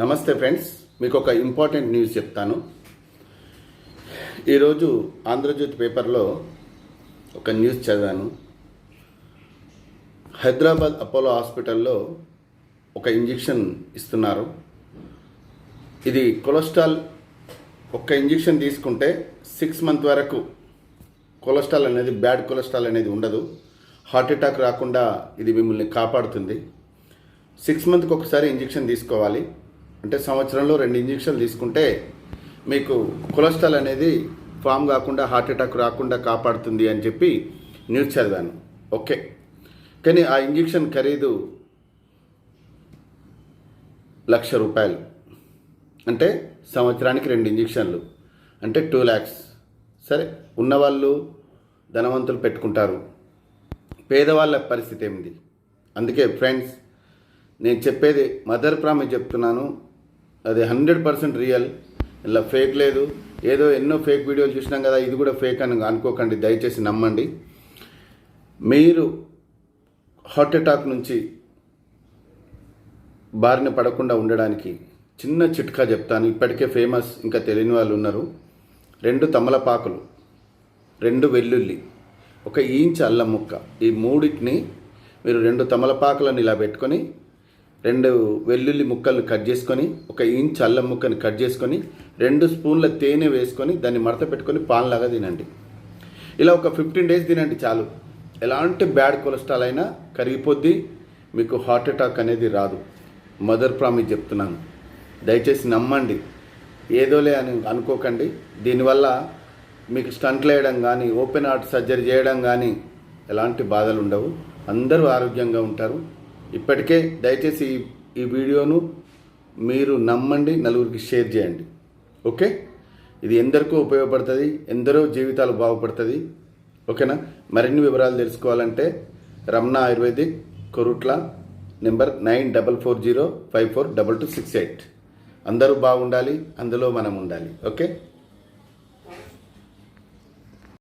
నమస్తే ఫ్రెండ్స్, మీకు ఒక ఇంపార్టెంట్ న్యూస్ చెప్తాను. ఈరోజు ఆంధ్రజ్యోతి పేపర్లో ఒక న్యూస్ చదివాను. హైదరాబాద్ అపోలో హాస్పిటల్లో ఒక ఇంజెక్షన్ ఇస్తున్నారు. ఇది కొలెస్ట్రాల్, ఒక ఇంజెక్షన్ తీసుకుంటే 6 months వరకు కొలెస్ట్రాల్ అనేది, బ్యాడ్ కొలెస్ట్రాల్ అనేది ఉండదు. హార్ట్ అటాక్ రాకుండా ఇది మిమ్మల్ని కాపాడుతుంది. 6 monthsకి ఒకసారి ఇంజెక్షన్ తీసుకోవాలి. అంటే సంవత్సరంలో 2 ఇంజెక్షన్లు తీసుకుంటే మీకు కొలెస్ట్రాల్ అనేది ఫామ్ కాకుండా హార్ట్ అటాక్ రాకుండా కాపాడుతుంది అని చెప్పి న్యూస్ చదివాను. ఓకే, కానీ ఆ ఇంజెక్షన్ ఖరీదు ₹1,00,000. అంటే సంవత్సరానికి 2 ఇంజెక్షన్లు అంటే 2 lakhs. సరే, ఉన్నవాళ్ళు ధనవంతులు పెట్టుకుంటారు, పేదవాళ్ళ పరిస్థితి ఏమిటి? అందుకే ఫ్రెండ్స్, నేను చెప్పేది మదర్ ప్రామిస్ చెప్తున్నాను. అది 100% రియల్, ఇలా ఫేక్ లేదు. ఏదో ఎన్నో ఫేక్ వీడియోలు చూసినాం కదా, ఇది కూడా ఫేక్ అని అనుకోకండి, దయచేసి నమ్మండి. మీరు హార్ట్ అటాక్ నుంచి బారిన పడకుండా ఉండడానికి చిన్న చిట్కా చెప్తాను. ఇప్పటికే ఫేమస్, ఇంకా తెలియని వాళ్ళు ఉన్నారు. 2 తమలపాకులు, 2 వెల్లుల్లి, 1 ఇంచ్ అల్లం ముక్క, ఈ మూడింటిని మీరు 2 తమలపాకులను ఇలా పెట్టుకొని 2 వెల్లుల్లి ముక్కలను కట్ చేసుకొని 1 ఇంచ్ అల్లం ముక్కని కట్ చేసుకొని 2 స్పూన్ల తేనె వేసుకొని దాన్ని మడత పెట్టుకొని పాన్లాగా తినండి. ఇలా ఒక 15 days తినండి చాలు. ఎలాంటి బ్యాడ్ కొలెస్ట్రాల్ అయినా కరిగిపోద్ది, మీకు హార్ట్ అటాక్ అనేది రాదు. మదర్ ప్రామిస్ చెప్తున్నాను, దయచేసి నమ్మండి. ఏదోలే అని అనుకోకండి. దీనివల్ల మీకు స్టంట్లు వేయడం కానీ, ఓపెన్ హార్ట్ సర్జరీ చేయడం కానీ ఎలాంటి బాధలు ఉండవు. అందరూ ఆరోగ్యంగా ఉంటారు. ఇప్పటికే దయచేసి ఈ వీడియోను మీరు నమ్మండి, నలుగురికి షేర్ చేయండి. ఓకే, ఇది ఎందరికో ఉపయోగపడుతుంది, ఎందరో జీవితాలు బాగుపడుతుంది. ఓకేనా? మరిన్ని వివరాలు తెలుసుకోవాలంటే రమణ ఆయుర్వేదిక్, కొరుట్ల, నెంబర్ 9440542268. అందరూ బాగుండాలి, అందులో మనం ఉండాలి. ఓకే.